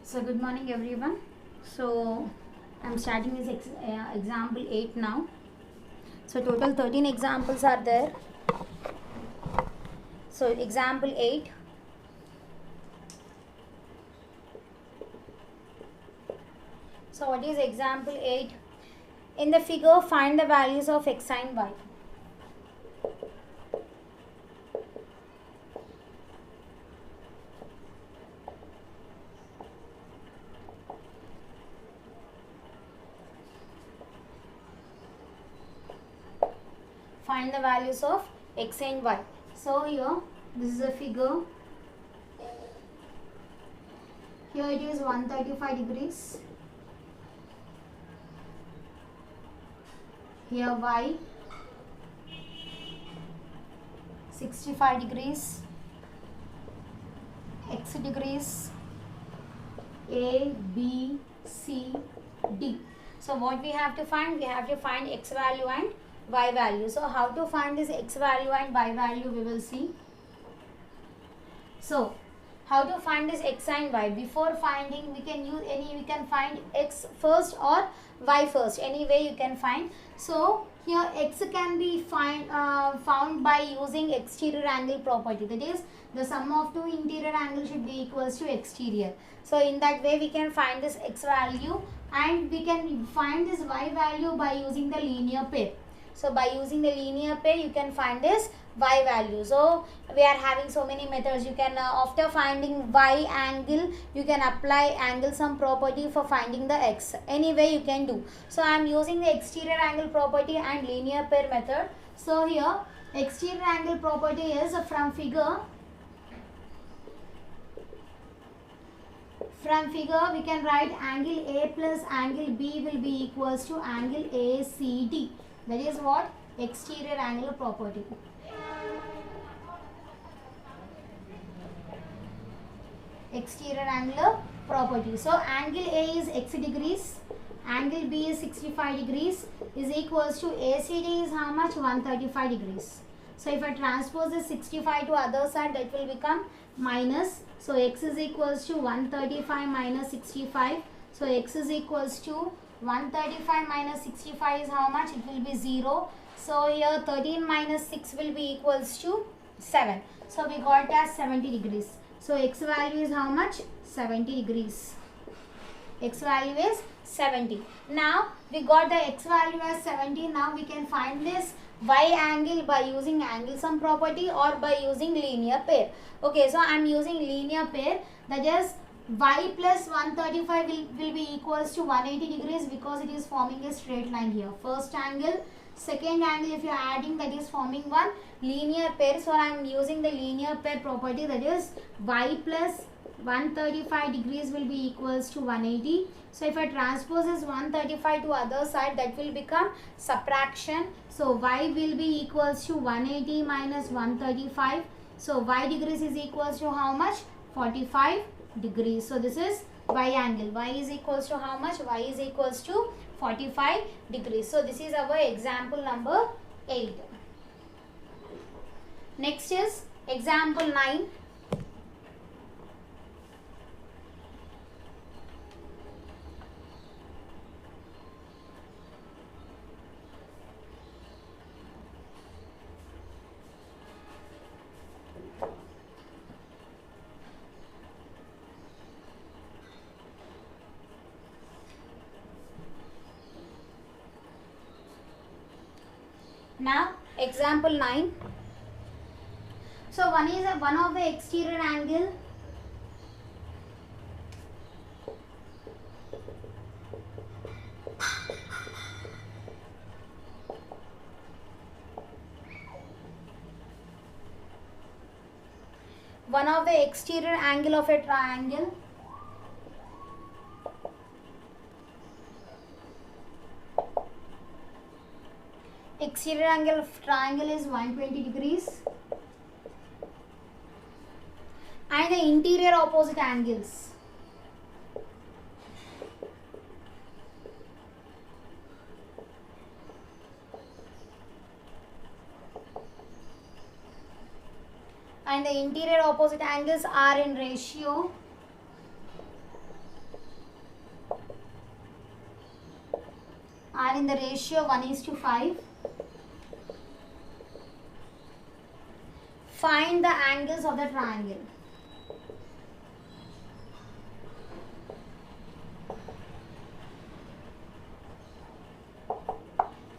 So good morning everyone. So I'm starting this example 8 now. So total 13 examples are there. So example 8. So what is example 8? In the figure find the values of x and y. Find the values of x and y. So here this is a figure. Here it is 135 degrees. Here y 65 degrees, x degrees, A, B, C, D. So what we have to find? We have to find x value and y value. So how to find this x value and y value we will see. So how to find this x and y? Before finding we can find x first or y first. Any way you can find. So here x can be found by using exterior angle property. That is, the sum of two interior angles should be equals to exterior. So in that way we can find this x value and we can find this y value by using the linear pair. So by using the linear pair you can find this y value. So we are having so many methods. You can after finding y angle you can apply angle sum property for finding the x. Any way you can do. So I am using the exterior angle property and linear pair method. So here exterior angle property is from figure we can write angle A plus angle B will be equals to angle ACD. That is what? Exterior angle property. Exterior angular property. So angle A is x degrees, angle B is 65 degrees is equals to ACD is how much? 135 degrees. So if I transpose this 65 to other side, that will become minus. So x is equals to 135 minus 65. So x is equals to 135 minus 65 is how much? It will be 0. So here 13 minus 6 will be equals to 7. So we got as 70 degrees. So x value is how much? 70 degrees. X value is 70. Now we got the x value as 70. Now we can find this y angle by using angle sum property or by using linear pair. Okay, so I am using linear pair, that is y plus 135 will be equals to 180 degrees because it is forming a straight line here. First angle, second angle, if you are adding, that is forming one linear pair. So I am using the linear pair property, that is y plus 135 degrees will be equals to 180. So if I transpose this 135 to other side, that will become subtraction. So y will be equals to 180 minus 135. So y degrees is equals to how much? 45 degrees. So this is y angle. Y is equals to how much? Y is equals to 45 degrees. So this is our example number 8. Next is example 9. Now example 9. So one of the exterior angle of a triangle exterior angle of triangle is 120 degrees and the interior opposite angles are in ratio are in the ratio 1:5. Find the angles of the triangle.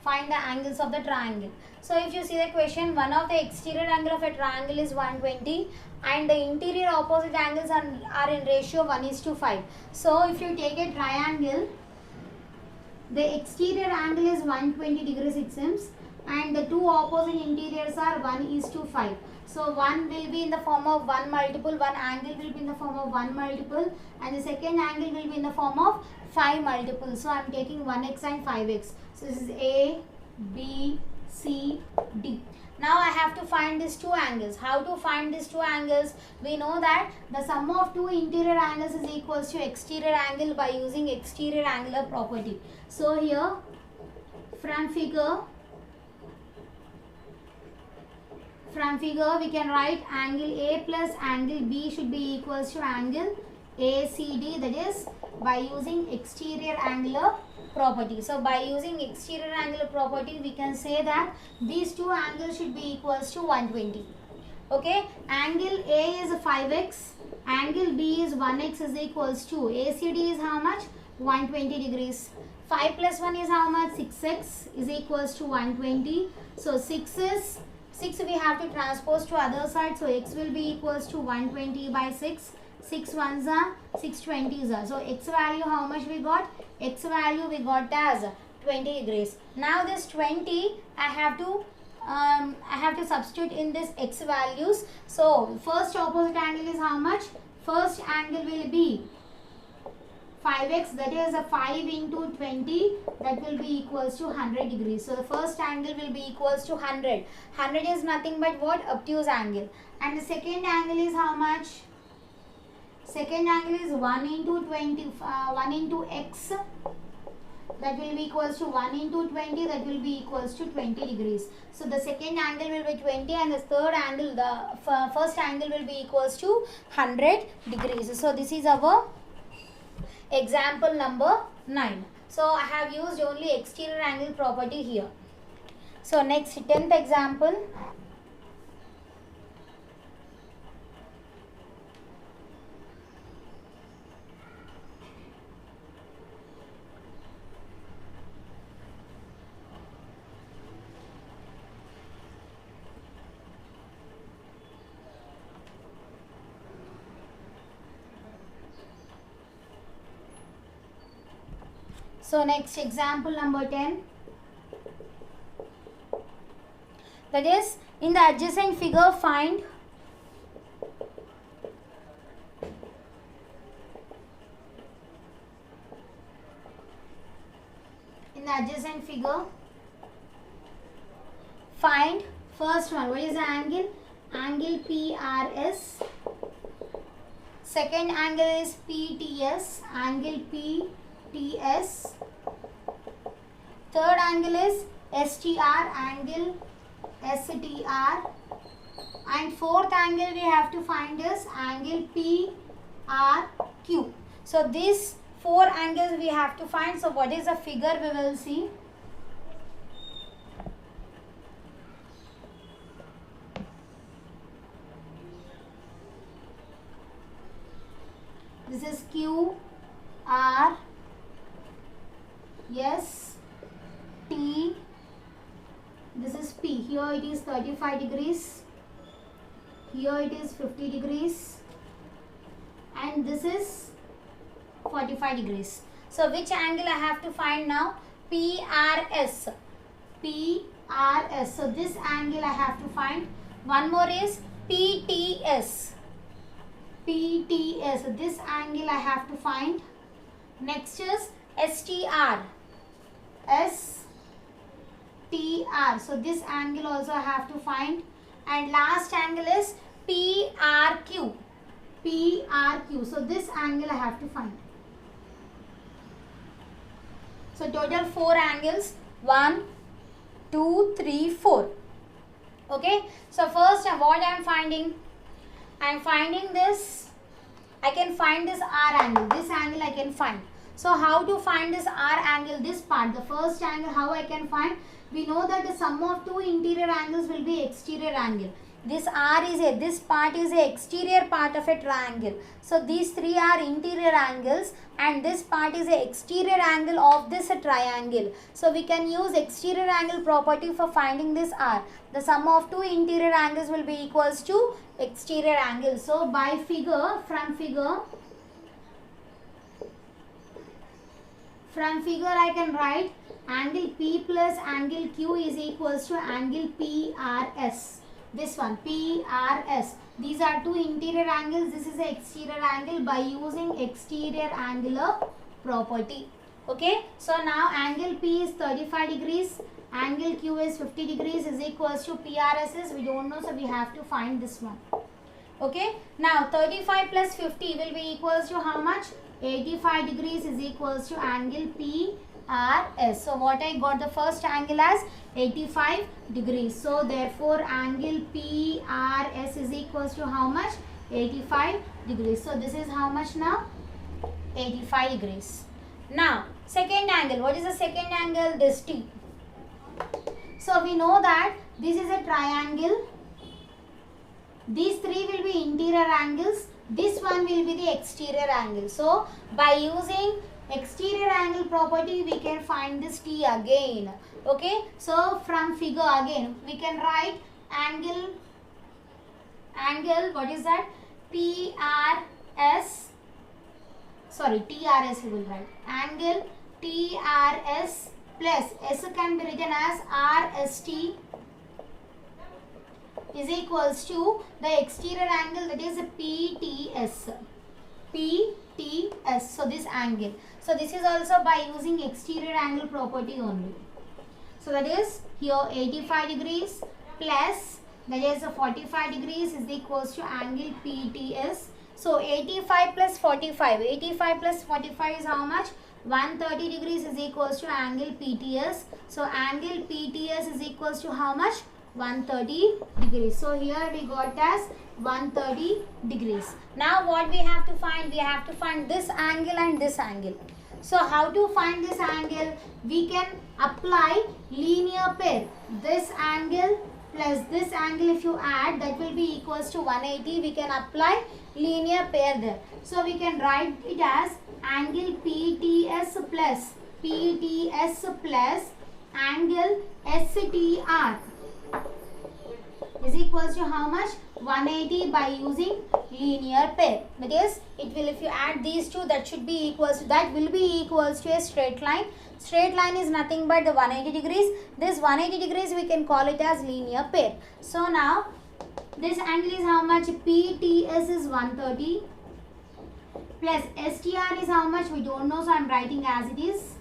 Find the angles of the triangle. So if you see the question, one of the exterior angle of a triangle is 120 and the interior opposite angles are in ratio 1:5. So if you take a triangle, the exterior angle is 120 degrees it seems, and the two opposite interiors are 1:5. So one will be in the form of 1 multiple, one angle will be in the form of 1 multiple, and the second angle will be in the form of 5 multiple. So I am taking 1x and 5x. So this is A, B, C, D. Now I have to find these two angles. How to find these two angles? We know that the sum of two interior angles is equals to exterior angle by using exterior angular property. So here from figure we can write angle A plus angle B should be equals to angle ACD, that is by using exterior angular property. So by using exterior angular property we can say that these two angles should be equals to 120. Okay, angle A is 5x, angle B is 1x is equals to ACD is how much? 120 degrees. 5 plus 1 is how much? 6x is equals to 120. So 6 we have to transpose to other side. So x will be equals to 120 by 6. 6 ones are 6 20s are. So x value how much we got? X value we got as 20 degrees. Now this 20 I have to substitute in this x values. So first opposite angle is how much? First angle will be 5x, that is a 5 into 20, that will be equals to 100 degrees. So the first angle will be equals to 100. 100 is nothing but what? Obtuse angle. And the second angle is how much? Second angle is 1 into 20, 1 into x, that will be equals to 1 into 20, that will be equals to 20 degrees. So the second angle will be 20 and the third angle, the first angle will be equals to 100 degrees. So this is our example number 9. So I have used only exterior angle property here. So next 10th example. So next example number 10, that is in the adjacent figure find find first one, what is the angle? Angle PRS. Second angle is PTS, angle PTS. Third angle is STR, angle STR. And fourth angle we have to find is angle PRQ. So these four angles we have to find. So what is the figure we will see? This is Q, R, S, T, this is P. Here it is 35 degrees, here it is 50 degrees, and this is 45 degrees. So which angle I have to find now? PRS. PRS. So this angle I have to find. One more is PTS. PTS. So this angle I have to find. Next is STR. STR. So this angle also I have to find. And last angle is PRQ. PRQ. So this angle I have to find. So total 4 angles. 1, 2, 3, 4. Okay. So first what I am finding? I am finding this. I can find this R angle. This angle I can find. So how to find this R angle, this part, the first angle, how I can find? We know that the sum of two interior angles will be exterior angle. This R is this part is a exterior part of a triangle. So these three are interior angles and this part is a exterior angle of this triangle. So we can use exterior angle property for finding this R. The sum of two interior angles will be equals to exterior angle. So by figure, from figure I can write angle P plus angle Q is equals to angle PRS. This one PRS. These are two interior angles. This is the exterior angle by using exterior angular property. Okay. So now angle P is 35 degrees. Angle Q is 50 degrees is equals to PRS is we don't know, so we have to find this one. Okay. Now 35 plus 50 will be equals to how much? 85 degrees is equals to angle PRS. So what I got the first angle as 85 degrees. So therefore angle PRS is equals to how much? 85 degrees. So this is how much now? 85 degrees. Now second angle. What is the second angle? This T. So we know that this is a triangle. These three will be interior angles. This one will be the exterior angle. So by using exterior angle property we can find this T again. Okay. So from figure again we can write angle what is that? TRS we will write angle TRS plus S can be written as RST is equals to the exterior angle, that is PTS. So this angle. So this is also by using exterior angle property only. So that is here 85 degrees plus that is 45 degrees is equals to angle PTS. So 85 plus 45. 85 plus 45 is how much? 130 degrees is equals to angle PTS. So angle PTS is equals to how much? 130 degrees. So here we got as 130 degrees. Now what we have to find? We have to find this angle and this angle. So how to find this angle? We can apply linear pair. This angle plus this angle if you add, that will be equals to 180. We can apply linear pair there. So we can write it as angle PTS plus angle STR is equals to how much? 180 by using linear pair. That is, it will, if you add these two, that should be equals to, that will be equals to a straight line. Straight line is nothing but the 180 degrees. This 180 degrees we can call it as linear pair. So now this angle is how much? PTS is 130 plus STR is how much? We don't know, so I am writing as it is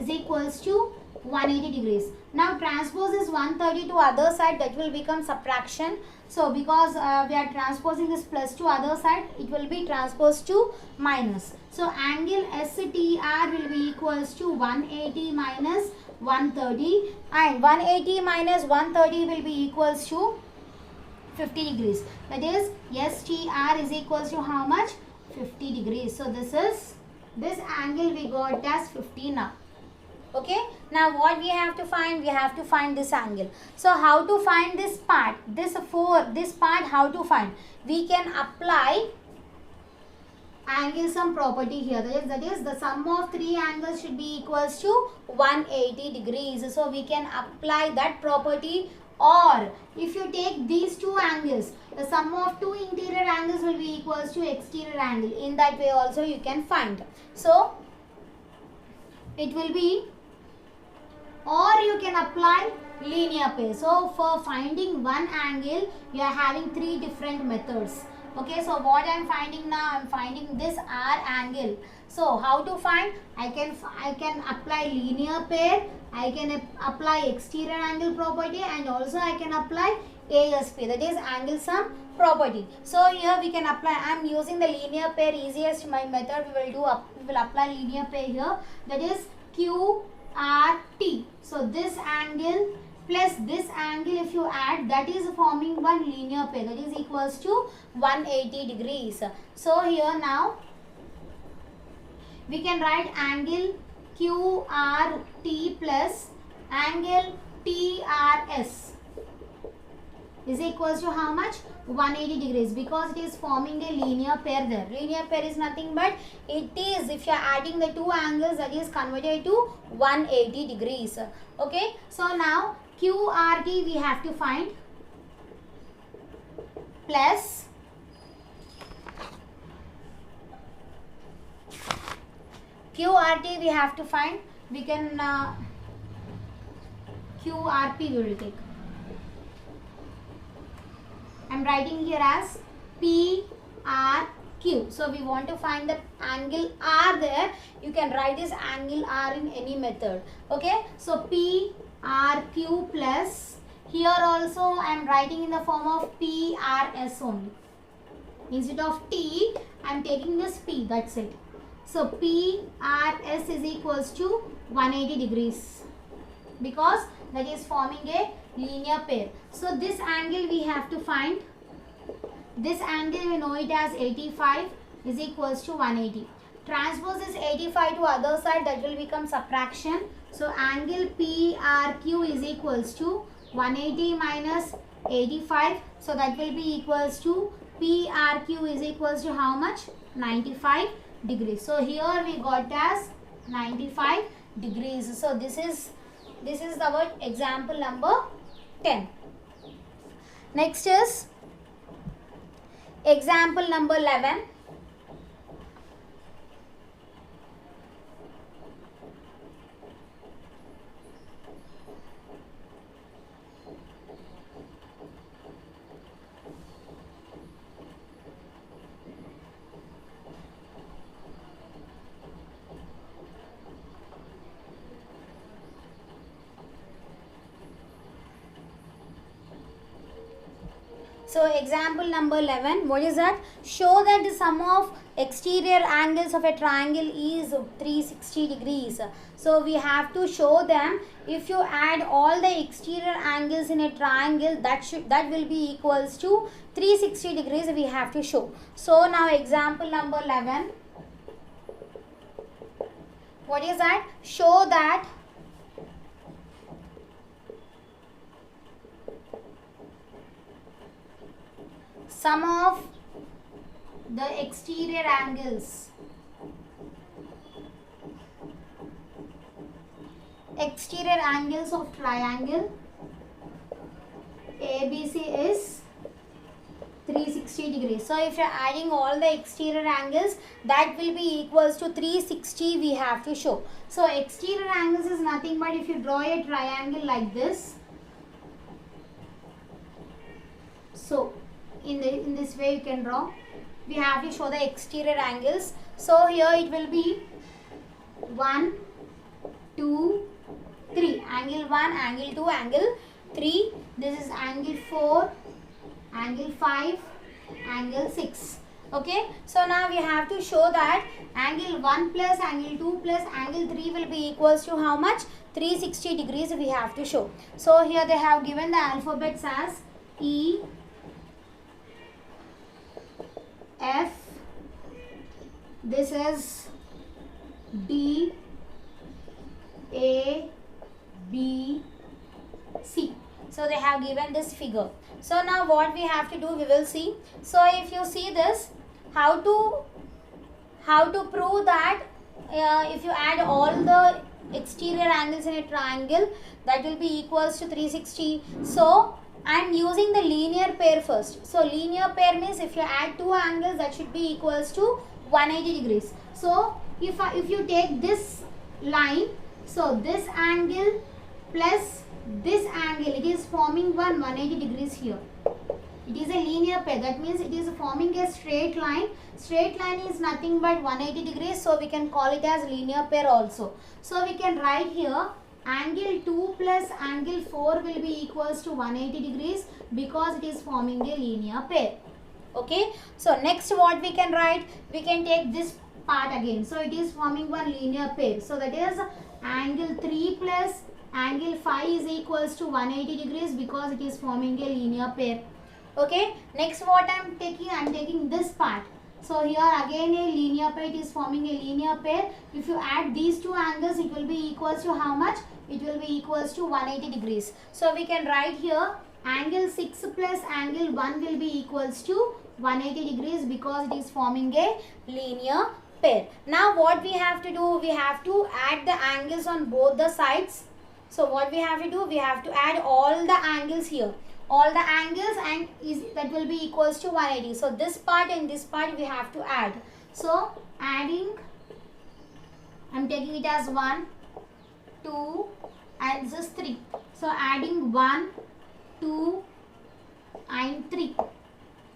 equals to 180 degrees. Now transpose is 130 to other side, that will become subtraction. So because we are transposing this plus to other side, it will be transposed to minus. So angle STR will be equals to 180 minus 130 and 180 minus 130 will be equals to 50 degrees. That is STR is equals to how much? 50 degrees. So this angle we got as 50 now. Okay. Now what we have to find? We have to find this angle. So how to find this part? This part how to find? We can apply angle sum property here. That is the sum of three angles should be equals to 180 degrees. So we can apply that property, or if you take these two angles, the sum of two interior angles will be equals to exterior angle. In that way also you can find. So it will be, or you can apply linear pair. So for finding one angle, you are having three different methods. Okay, so what I am finding now, I am finding this R angle. So how to find? I can apply linear pair, I can apply exterior angle property, and also I can apply ASP, that is angle sum property. So here we can apply, I am using the linear pair, easiest my method we will apply linear pair here, that is QRT. So this angle plus this angle if you add, that is forming one linear pair, that is equals to 180 degrees. So here now We can write angle QRT plus angle TRS is equals to how much? 180 degrees, because it is forming a linear pair there. Linear pair is nothing but it is, if you are adding the two angles, that is converted to 180 degrees. Okay, so now QRT we have to find plus QRT we have to find. We can QRP we will take. I am writing here as PRQ. So we want to find the angle R there. You can write this angle R in any method. Okay. So PRQ plus, here also I am writing in the form of PRS only. Instead of T, I am taking this P. That's it. So PRS is equals to 180 degrees, because that is forming a linear pair. So this angle we have to find. This angle we know it as 85 is equals to 180. Transpose this 85 to other side, that will become subtraction. So angle PRQ is equals to 180 minus 85. So that will be equals to PRQ is equals to how much? 95 degrees. So here we got as 95 degrees. So this is our example number 10. Next is example number 11. So example number 11, what is that? Show that the sum of exterior angles of a triangle is 360 degrees. So we have to show them. If you add all the exterior angles in a triangle, that will be equals to 360 degrees we have to show. So now example number 11, what is that? Show that sum of the exterior angles of triangle ABC is 360 degrees. So if you are adding all the exterior angles, that will be equals to 360 we have to show. So exterior angles is nothing but if you draw a triangle like this. So in this way you can draw. We have to show the exterior angles. So here it will be 1, 2, 3. Angle 1, angle 2, angle 3. This is angle 4, angle 5, angle 6. Okay. So now we have to show that angle 1 plus angle 2 plus angle 3 will be equals to how much? 360 degrees we have to show. So here they have given the alphabets as E, F, this is D, A, B, C. So they have given this figure. So now what we have to do, we will see. So if you see this, how to prove that if you add all the exterior angles in a triangle, that will be equals to 360. So I am using the linear pair first. So linear pair means if you add two angles, that should be equals to 180 degrees. So if you take this line, so this angle plus this angle, it is forming 180 degrees here. It is a linear pair. That means it is forming a straight line. Straight line is nothing but 180 degrees. So we can call it as linear pair also. So we can write here angle 2 plus angle 4 will be equals to 180 degrees because it is forming a linear pair. Okay. So next what we can write? We can take this part again. So it is forming one linear pair. So that is angle 3 plus angle 5 is equals to 180 degrees because it is forming a linear pair. Okay. Next what I am taking this part. So here again a linear pair, it is forming a linear pair. If you add these two angles, it will be equals to how much? It will be equals to 180 degrees. So we can write here angle 6 plus angle 1 will be equals to 180 degrees because it is forming a linear pair. Now what we have to do? We have to add the angles on both the sides. So what we have to do? We have to add all the angles here. All the angles, and that will be equals to 180. So this part and this part we have to add. So adding, I am taking it as 1, 2 and this is 3. So adding 1, 2 and 3.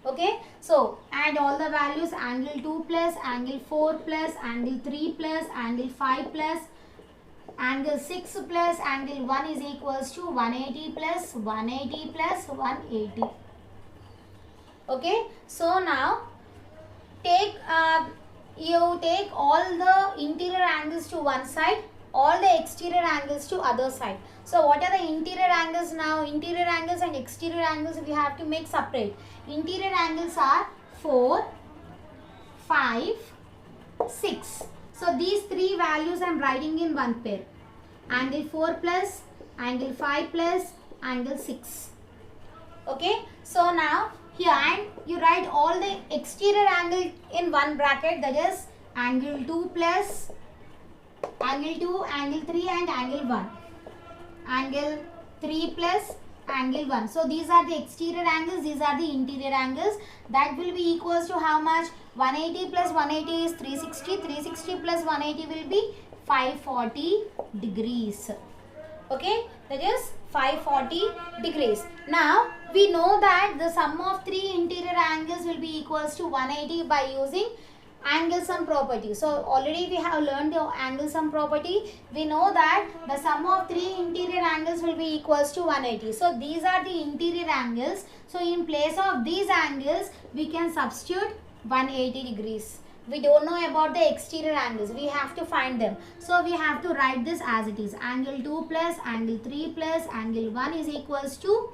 Okay, so add all the values, angle 2 plus, angle 4 plus, angle 3 plus, angle 5 plus, angle 6 plus angle 1 is equals to 180 plus 180 plus 180. Okay, so now you take all the interior angles to one side, all the exterior angles to other side. So what are the interior angles now? Interior angles and exterior angles we have to make separate. Interior angles are 4, 5, 6. So these three values I am writing in one pair. Angle 4 plus, angle 5 plus, angle 6. Okay. So now here and you write all the exterior angle in one bracket, that is angle 2 plus, angle 2, angle 3 and angle 1. Angle 3 plus, angle 1. So these are the exterior angles, these are the interior angles. That will be equals to how much? 180 plus 180 is 360. 360 plus 180 will be 540 degrees. Okay, that is 540 degrees. Now we know that the sum of three interior angles will be equals to 180 by using angle sum property. So already we have learned the angle sum property. We know that the sum of three interior angles will be equals to 180. So these are the interior angles. So in place of these angles we can substitute 180 degrees. We don't know about the exterior angles. We have to find them. So we have to write this as it is. Angle 2 plus, angle 3 plus, angle 1 is equals to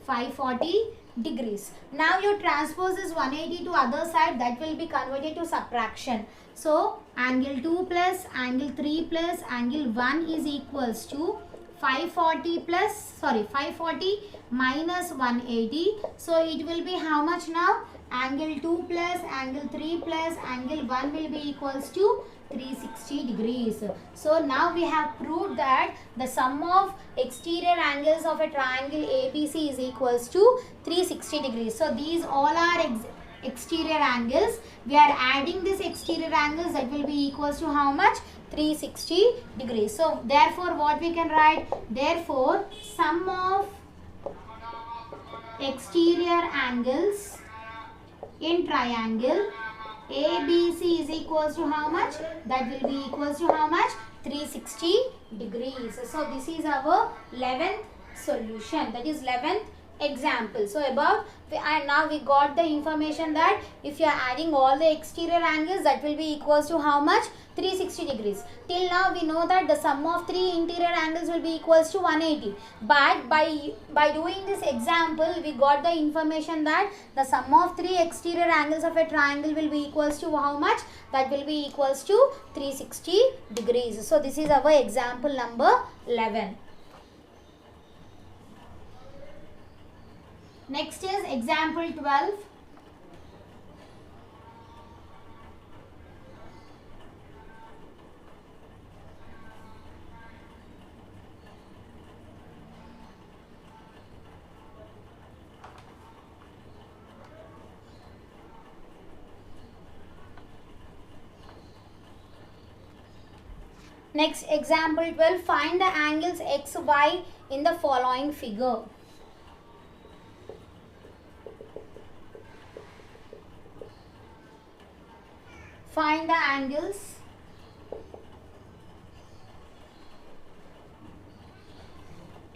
540 degrees. Now you transpose this 180 to other side, that will be converted to subtraction. So angle 2 plus, angle 3 plus, angle 1 is equals to 540 minus 180. So it will be how much now? Angle 2 plus, angle 3 plus, angle 1 will be equals to 360 degrees. So now we have proved that the sum of exterior angles of a triangle ABC is equals to 360 degrees. So these all are exterior angles. We are adding this exterior angles, that will be equals to how much? 360 degrees. So therefore what we can write? Therefore sum of exterior angles in triangle ABC is equals to how much? That will be equals to how much? 360 degrees. So this is our 11th solution, that is 11th example. So above now we got the information that if you are adding all the exterior angles, that will be equals to how much? 360 degrees. Till now we know that the sum of three interior angles will be equals to 180. But by doing this example, we got the information that the sum of three exterior angles of a triangle will be equals to how much? That will be equals to 360 degrees. So this is our example number 11. Next is example 12. Next example 12. Find the angles X, Y in the following figure. Find the angles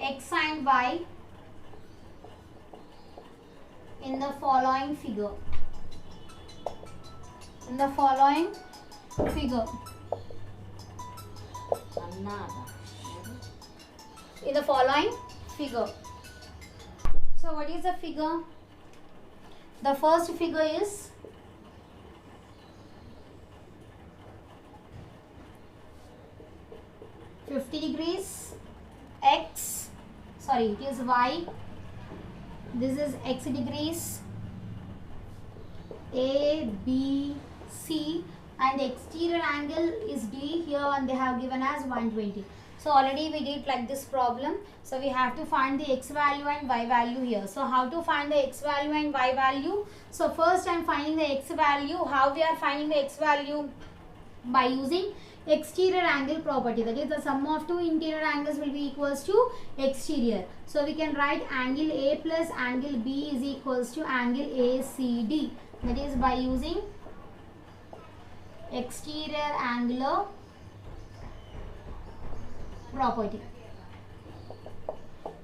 X and Y in the following figure. In the following figure. In the following figure. So what is the figure? The first figure is 50 degrees, x, sorry, it is y, this is x degrees, A, B, C, and exterior angle is D here, and they have given as 120. So already we did like this problem. So we have to find the x value and y value here. So how to find the x value and y value? So first I am finding the x value. How we are finding the x value? By using exterior angle property. That is, the sum of two interior angles will be equals to exterior. So we can write angle A plus angle B is equals to angle ACD. That is by using exterior angular property.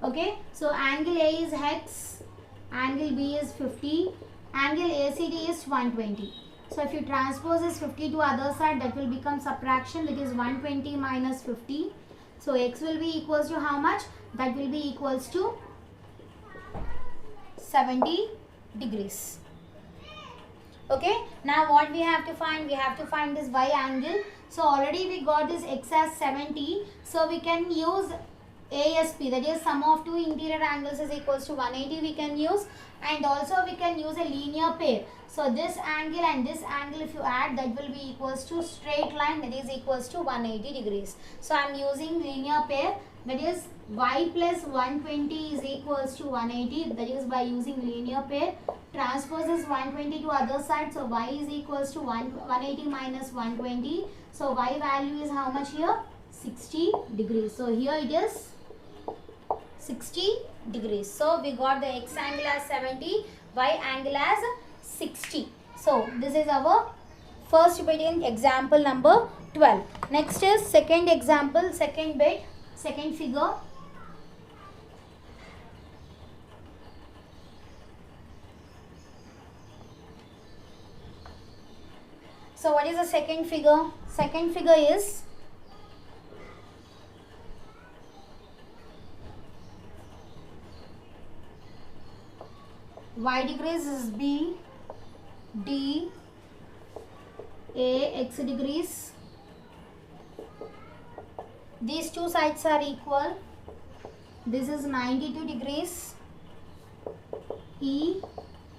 Okay, so angle A is x, angle B is 50, angle ACD is 120. So if you transpose this 50 to other side, that will become subtraction, that is 120 minus 50. So x will be equals to how much? That will be equals to 70 degrees. Okay, now what we have to find? We have to find this y angle. So already we got this x as 70. So we can use ASP, that is sum of two interior angles is equals to 180 we can use, and also we can use a linear pair. So this angle and this angle if you add, that will be equals to straight line, that is equals to 180 degrees. So I am using linear pair, that is y plus 120 is equals to 180, that is by using linear pair. Transpose is 120 to other side, so y is equals to 180 minus 120. So y value is how much here? 60 degrees. So here it is 60 degrees. So we got the x angle as 70, y angle as 60. So this is our first bit in example number 12. Next is second example, second bit, second figure. So what is the second figure? Second figure is y degrees is B, D, A, x degrees. These two sides are equal. This is 92 degrees, E,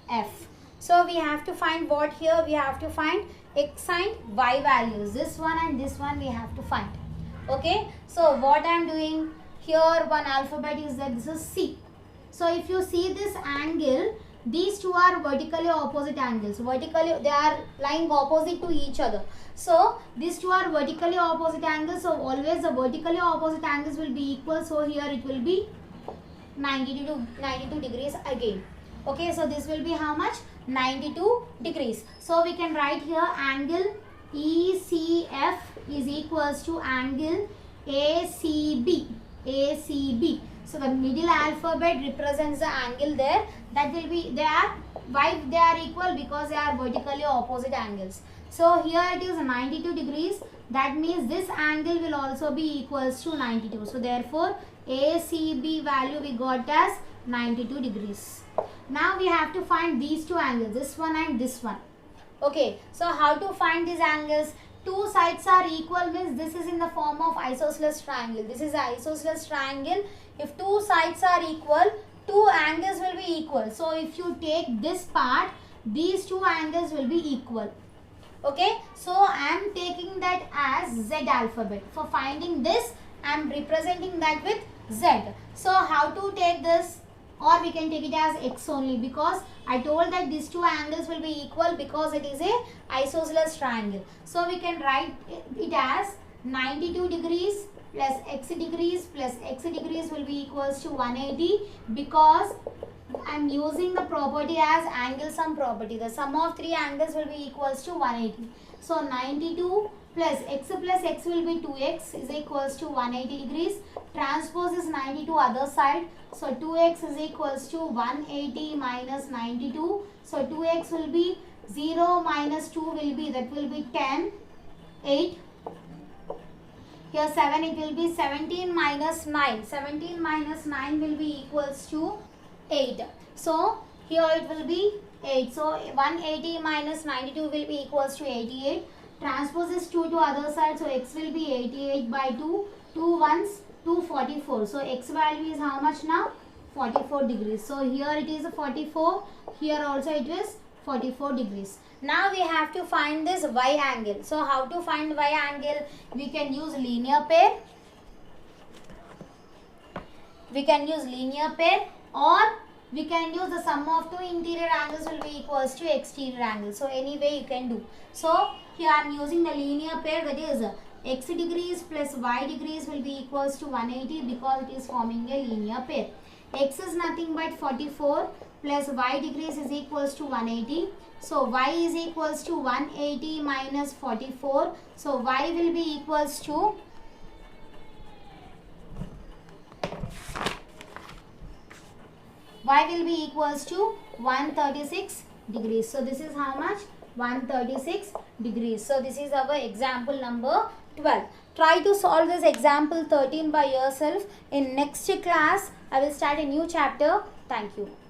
F. So we have to find what here? We have to find x and y values. This one and this one we have to find. Okay. So what I am doing here, one alphabet is that this is C. So if you see this angle, these two are vertically opposite angles. Vertically, they are lying opposite to each other. So these two are vertically opposite angles. So always the vertically opposite angles will be equal. So here it will be 92 degrees again. Okay, so this will be how much? 92 degrees. So we can write here angle ECF is equals to angle ACB. ACB. So the middle alphabet represents the angle there. That will be, they are, why they are equal? Because they are vertically opposite angles. So here it is 92 degrees. That means this angle will also be equals to 92. So therefore ACB value we got as 92 degrees. Now we have to find these two angles, this one and this one. Okay, so how to find these angles? Two sides are equal means this is in the form of isosceles triangle. This is an isosceles triangle. If two sides are equal, two angles will be equal. So if you take this part, these two angles will be equal. Okay, so I am taking that as Z alphabet. For finding this, I am representing that with Z. So how to take this? Or we can take it as x only, because I told that these two angles will be equal because it is a isosceles triangle. So we can write it as 92 degrees plus x degrees will be equals to 180, because I am using the property as angle sum property. The sum of three angles will be equals to 180. So 92 plus x will be 2x is equals to 180 degrees. Transpose is 92 other side. So 2x is equals to 180 minus 92. So 2x will be 0 minus 2 will be, that will be 10, 8. Here 7, it will be 17 minus 9. 17 minus 9 will be equals to 8. So here it will be 8. So 180 minus 92 will be equals to 88. Transpose is 2 to other side. So x will be 88 by 2. 2 ones, 244. So x value is how much now? 44 degrees. So here it is 44. Here also it is 44 degrees. Now we have to find this y angle. So how to find y angle? We can use linear pair. We can use linear pair, or we can use the sum of two interior angles will be equals to exterior angle. So any way you can do. So here I am using the linear pair, that is x degrees plus y degrees will be equals to 180 because it is forming a linear pair. X is nothing but 44 plus y degrees is equals to 180. So y is equals to 180 minus 44. So y will be equals to y will be equals to 136 degrees. So this is how much? 136 degrees. So this is our example number 12. Try to solve this example 13 by yourself. In next class, I will start a new chapter. Thank you.